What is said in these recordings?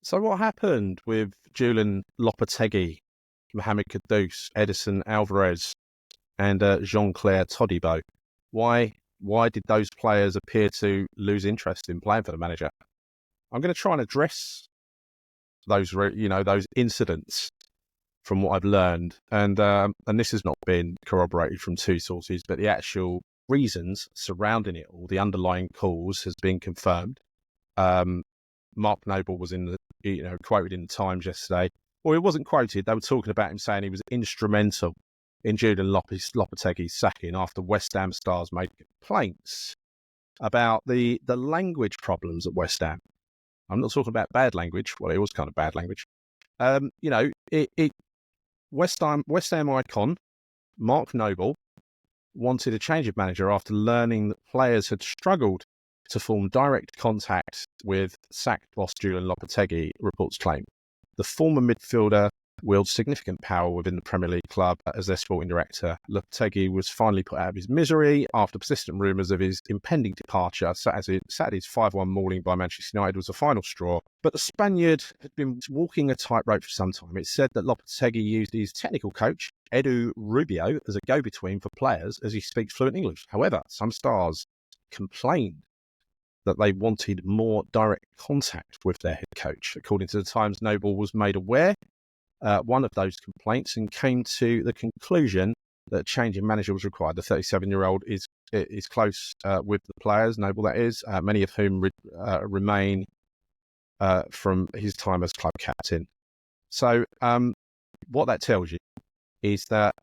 So what happened with Julian Lopetegui, Mohammed Kudus, Edison, Alvarez, and Jean-Clair Todibo? Why did those players appear to lose interest in playing for the manager? I'm going to try and address those incidents from what I've learned, and this has not been corroborated from two sources, but the actual reasons surrounding it all, the underlying cause, has been confirmed. Mark Noble was quoted in the Times yesterday. Well, he wasn't quoted. They were talking about him saying he was instrumental in Julian Lopetegui's sacking after West Ham stars made complaints about the language problems at West Ham. I'm not talking about bad language. Well, it was kind of bad language. West Ham icon Mark Noble wanted a change of manager after learning that players had struggled to form direct contact with sacked boss Julian Lopetegui, reports claim. The former midfielder wields significant power within the Premier League club as their sporting director. Lopetegui was finally put out of his misery after persistent rumours of his impending departure. Saturday's 5-1 mauling by Manchester United was the final straw. But the Spaniard had been walking a tightrope for some time. It's said that Lopetegui used his technical coach, Edu Rubio, as a go-between for players as he speaks fluent English. However, some stars complained that they wanted more direct contact with their head coach. According to the Times, Noble was made aware one of those complaints and came to the conclusion that a change in manager was required. The 37-year-old is close with the players, Noble that is, many of whom remain from his time as club captain. So what that tells you is that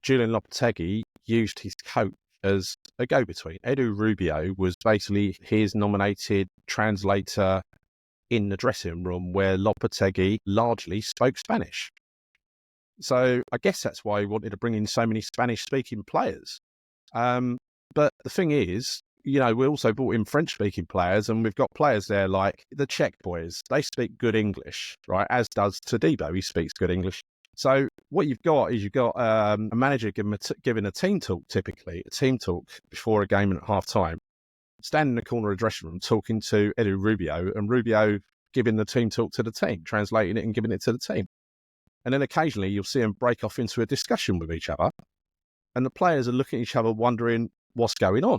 Julian Lopetegui used his coach as a go-between. Edu Rubio was basically his nominated translator in the dressing room where Lopetegui largely spoke Spanish. So I guess that's why he wanted to bring in so many Spanish-speaking players. But the thing is, we also brought in French-speaking players, and we've got players there like the Czech boys. They speak good English, right? As does Todibo. He speaks good English. So what you've got is a manager giving a team talk, typically, a team talk before a game and at half-time, standing in the corner of the dressing room talking to Edu Rubio, and Rubio giving the team talk to the team, translating it and giving it to the team. And then occasionally you'll see them break off into a discussion with each other, and the players are looking at each other wondering what's going on.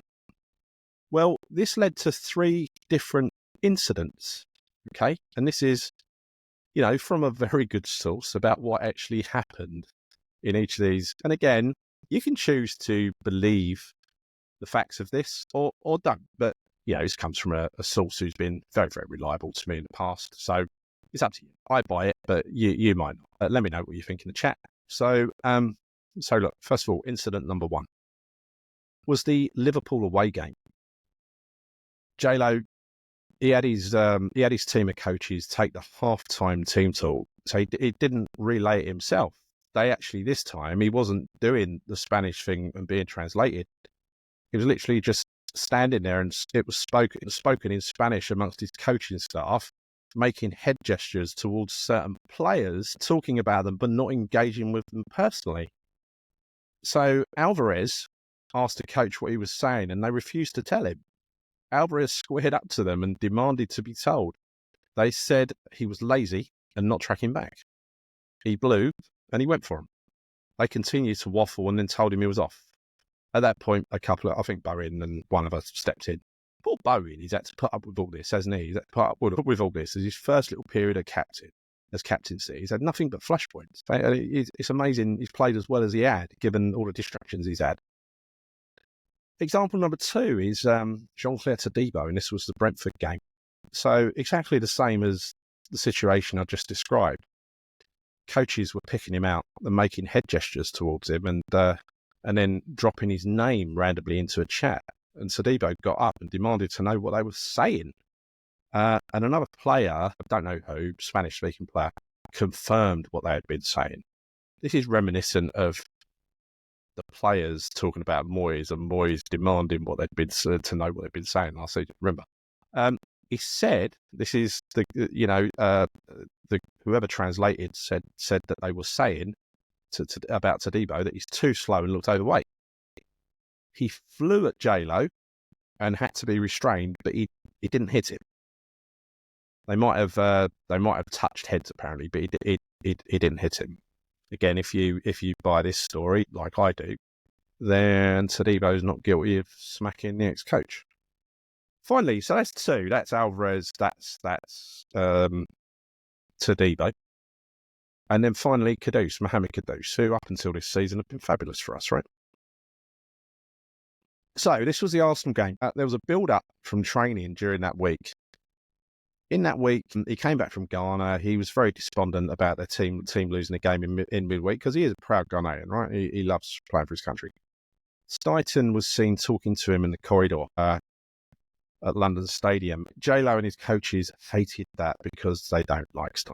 Well, this led to 3 different incidents, okay? And this is, from a very good source about what actually happened in each of these. And again, you can choose to believe the facts of this or don't. But, this comes from a source who's been very, very reliable to me in the past. So it's up to you. I buy it, but you might not. Let me know what you think in the chat. So look, first of all, incident number 1 was the Liverpool away game. J-Lo, he had his team of coaches take the halftime team talk. So he didn't relay it himself. This time, he wasn't doing the Spanish thing and being translated. He was literally just standing there, and it was spoken in Spanish amongst his coaching staff, making head gestures towards certain players, talking about them, but not engaging with them personally. So Alvarez asked the coach what he was saying, and they refused to tell him. Alvarez squared up to them and demanded to be told. They said he was lazy and not tracking back. He blew, and he went for him. They continued to waffle and then told him he was off. At that point, I think Bowen and one of us stepped in. Poor Bowen, he's had to put up with all this, hasn't he? He's had to put up with all this as his first little period as captaincy. He's had nothing but flashpoints. It's amazing he's played as well as he had, given all the distractions he's had. Example number 2 is Jean-Clair Todibo, and this was the Brentford game. So exactly the same as the situation I just described. Coaches were picking him out and making head gestures towards him, and then dropping his name randomly into a chat. And Todibo got up and demanded to know what they were saying. And another player, I don't know who, Spanish-speaking player, confirmed what they had been saying. This is reminiscent of the players talking about Moyes and Moyes demanding what they'd been to know what they'd been saying last season. Remember, he said, this is whoever translated said that they were saying about Todibo that he's too slow and looked overweight. He flew at J-Lo and had to be restrained, but he didn't hit him. They might have touched heads apparently, but he didn't hit him. Again, if you buy this story like I do, then Todibo's not guilty of smacking the ex-coach. Finally, so that's two. That's Alvarez. That's Todibo. And then finally, Kudus, Mohammed Kudus, who up until this season have been fabulous for us, right? So this was the Arsenal game. There was a build-up from training during that week. In that week, he came back from Ghana. He was very despondent about their team losing the game in midweek because he is a proud Ghanaian, right? He loves playing for his country. Steiten was seen talking to him in the corridor at London Stadium. J-Lo and his coaches hated that because they don't like Steiten.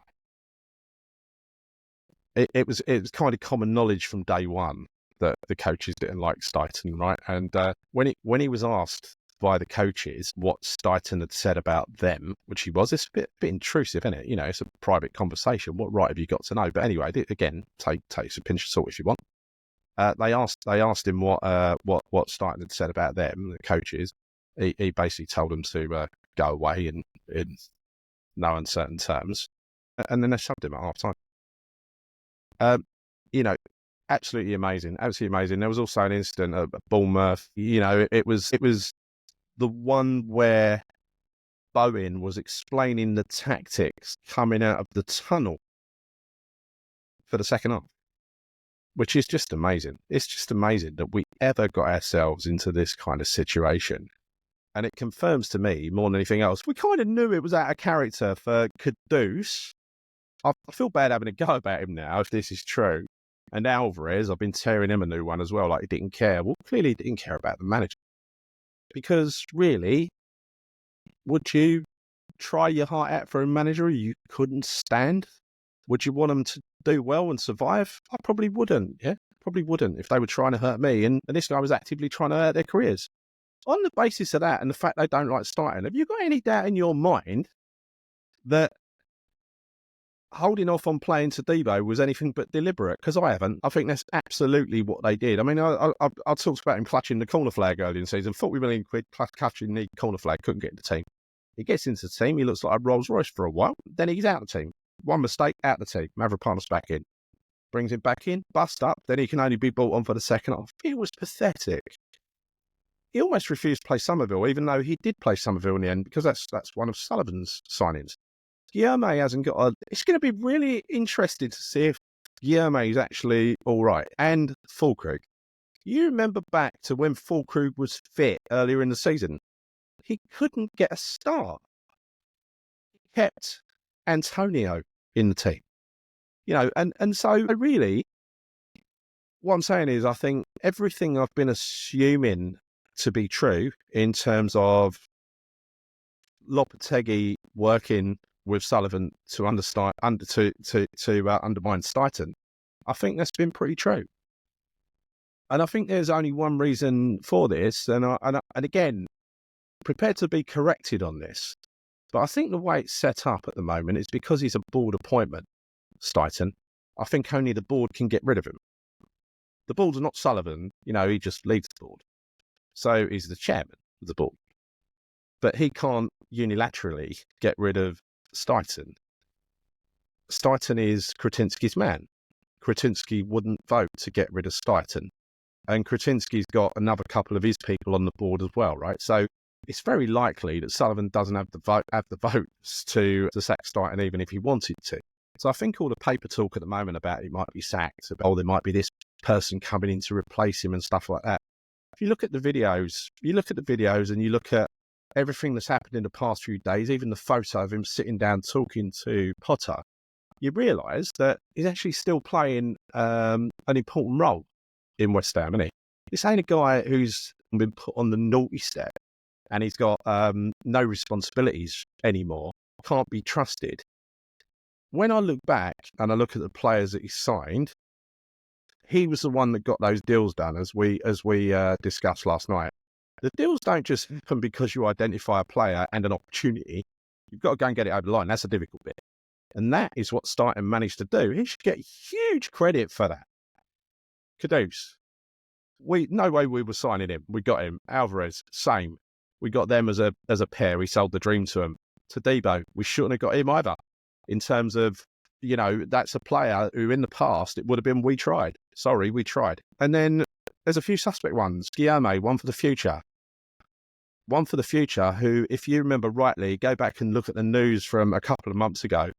It was kind of common knowledge from day one that the coaches didn't like Steiten, right? And when he was asked by the coaches what Steiten had said about them, which he was, it's a bit intrusive, isn't it? You know, it's a private conversation. What right have you got to know? But anyway, again, take a pinch of salt if you want. They asked him what Steiten had said about them, the coaches. He basically told them to go away in no uncertain terms, and then they shoved him at half time. You know, absolutely amazing. There was also an incident at Bournemouth. You know, it was the one where Bowen was explaining the tactics coming out of the tunnel for the second half, which is just amazing. It's just amazing that we ever got ourselves into this kind of situation. And it confirms to me, more than anything else, we kind of knew it was out of character for Kudus. I feel bad having a go about him now, if this is true. And Alvarez, I've been tearing him a new one as well, like he didn't care. Well, clearly he didn't care about the manager. Because really, would you try your heart out for a manager you couldn't stand? Would you want them to do well and survive? I probably wouldn't, yeah? Probably wouldn't if they were trying to hurt me. And this guy was actively trying to hurt their careers. On the basis of that and the fact they don't like Steiten, have you got any doubt in your mind that holding off on playing Todibo was anything but deliberate? Because I haven't. I think that's absolutely what they did. I mean, I talked about him clutching the corner flag early in the season. 40 million quid clutching the corner flag, couldn't get in the team. He gets into the team, he looks like a Rolls Royce for a while. Then he's out of the team. One mistake, out of the team. Mavropanos back in. Brings him back in, bust up, then he can only be brought on for the second half. It was pathetic. He almost refused to play Somerville, even though he did play Somerville in the end, because that's one of Sullivan's signings. Guilherme hasn't got it's going to be really interesting to see if Guilherme is actually all right. And Füllkrug. You remember back to when Füllkrug was fit earlier in the season. He couldn't get a start. He kept Antonio in the team. You know, and so really, what I'm saying is I think everything I've been assuming to be true in terms of Lopetegui working with Sullivan to undermine Steiten, I think that's been pretty true. And I think there's only one reason for this, and again, prepared to be corrected on this, but I think the way it's set up at the moment is because he's a board appointment, Steiten. I think only the board can get rid of him. The board's not Sullivan, you know, he just leaves the board. So he's the chairman of the board. But he can't unilaterally get rid of Steiten. Steiten is Kretinsky's man. Kretinsky wouldn't vote to get rid of Steiten. And Kretinsky's got another couple of his people on the board as well, right? So it's very likely that Sullivan doesn't have the votes to sack Steiten even if he wanted to. So I think all the paper talk at the moment about he might be sacked, about, there might be this person coming in to replace him and stuff like that. If you look at the videos, and you look at everything that's happened in the past few days, even the photo of him sitting down talking to Potter, you realise that he's actually still playing an important role in West Ham, isn't he? This ain't a guy who's been put on the naughty step and he's got no responsibilities anymore, can't be trusted. When I look back and I look at the players that he signed, he was the one that got those deals done, as we discussed last night. The deals don't just happen because you identify a player and an opportunity. You've got to go and get it over the line. That's a difficult bit. And that is what Steiten managed to do. He should get huge credit for that. Kudus. No way we were signing him. We got him. Alvarez, same. We got them as a pair. We sold the dream to them. Todibo. We shouldn't have got him either. In terms of, that's a player who in the past, it would have been, we tried. Sorry, we tried. And then there's a few suspect ones. Guilherme, one for the future. One for the future who, if you remember rightly, go back and look at the news from a couple of months ago.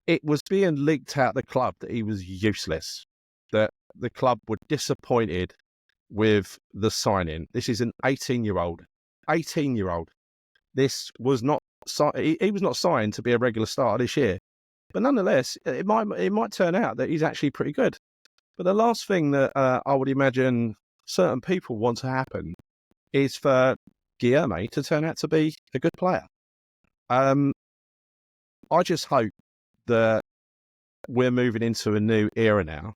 It was being leaked out the club that he was useless, that the club were disappointed with the signing. This is an 18-year-old. 18-year-old. This was not, he was not signed to be a regular starter this year. But nonetheless, it might turn out that he's actually pretty good. But the last thing that I would imagine certain people want to happen is for Guilherme to turn out to be a good player. I just hope that we're moving into a new era now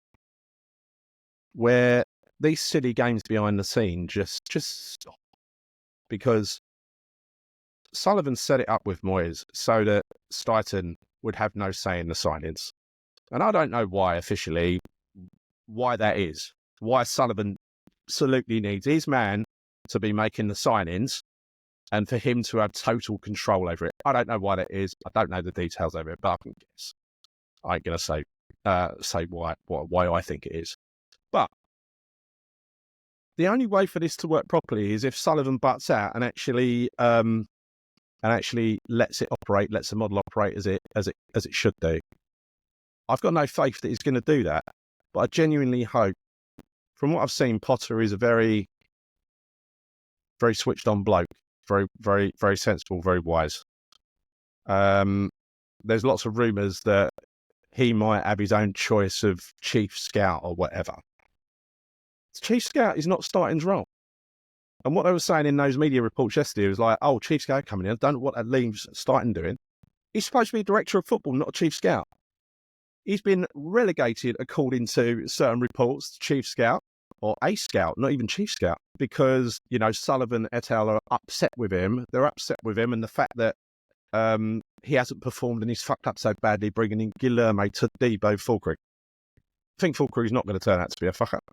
where these silly games behind the scene just stop. Because Sullivan set it up with Moyes so that Steiten would have no say in the signings. And I don't know why officially, why that is. Why Sullivan absolutely needs his man to be making the signings and for him to have total control over it. I don't know why that is. I don't know the details of it, but I can guess. I ain't going to say why I think it is. But the only way for this to work properly is if Sullivan butts out and actually lets it operate, lets the model operate as it should do. I've got no faith that he's going to do that, but I genuinely hope. From what I've seen, Potter is a very, very switched on bloke, very, very, very sensible, very wise. There's lots of rumours that he might have his own choice of chief scout or whatever. Chief scout is not Steiten's role. And what they were saying in those media reports yesterday was like, oh, chief scout coming in. I don't know what that leaves Steiten doing. He's supposed to be director of football, not a chief scout. He's been relegated, according to certain reports, to chief scout or a scout, not even chief scout, because, Sullivan et al. Are upset with him. They're upset with him and the fact that he hasn't performed and he's fucked up so badly, bringing in Guilherme Todibo Fulkrug. I think Fulkrug's not going to turn out to be a fuck up.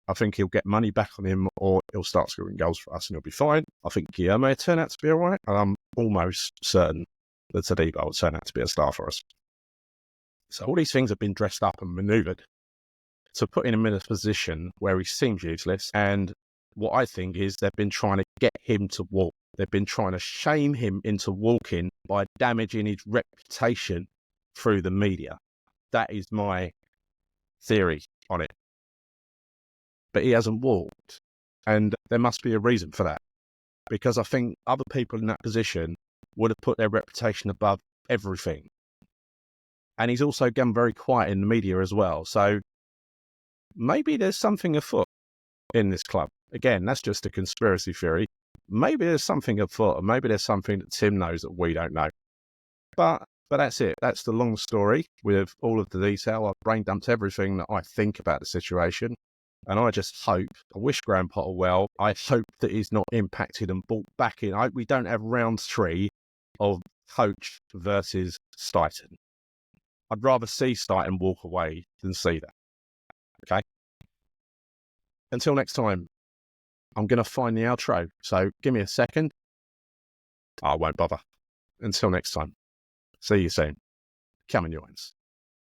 I think he'll get money back on him or he'll start scoring goals for us and he'll be fine. I think Guilherme may turn out to be all right. And I'm almost certain that Todibo will turn out to be a star for us. So all these things have been dressed up and manoeuvred to put him in a position where he seems useless. And what I think is they've been trying to get him to walk. They've been trying to shame him into walking by damaging his reputation through the media. That is my theory on it. But he hasn't walked. And there must be a reason for that. Because I think other people in that position would have put their reputation above everything. And he's also gone very quiet in the media as well. So maybe there's something afoot in this club. Again, that's just a conspiracy theory. Maybe there's something afoot, or maybe there's something that Tim knows that we don't know. But that's it. That's the long story with all of the detail. I've brain dumped everything that I think about the situation. And I just hope, I wish Graham Potter well. I hope that he's not impacted and brought back in. I hope we don't have round 3 of coach versus Steiten. I'd rather see Steiten walk away than see that. Okay? Until next time, I'm going to find the outro. So give me a second. I won't bother. Until next time. See you soon. Come on, your ones.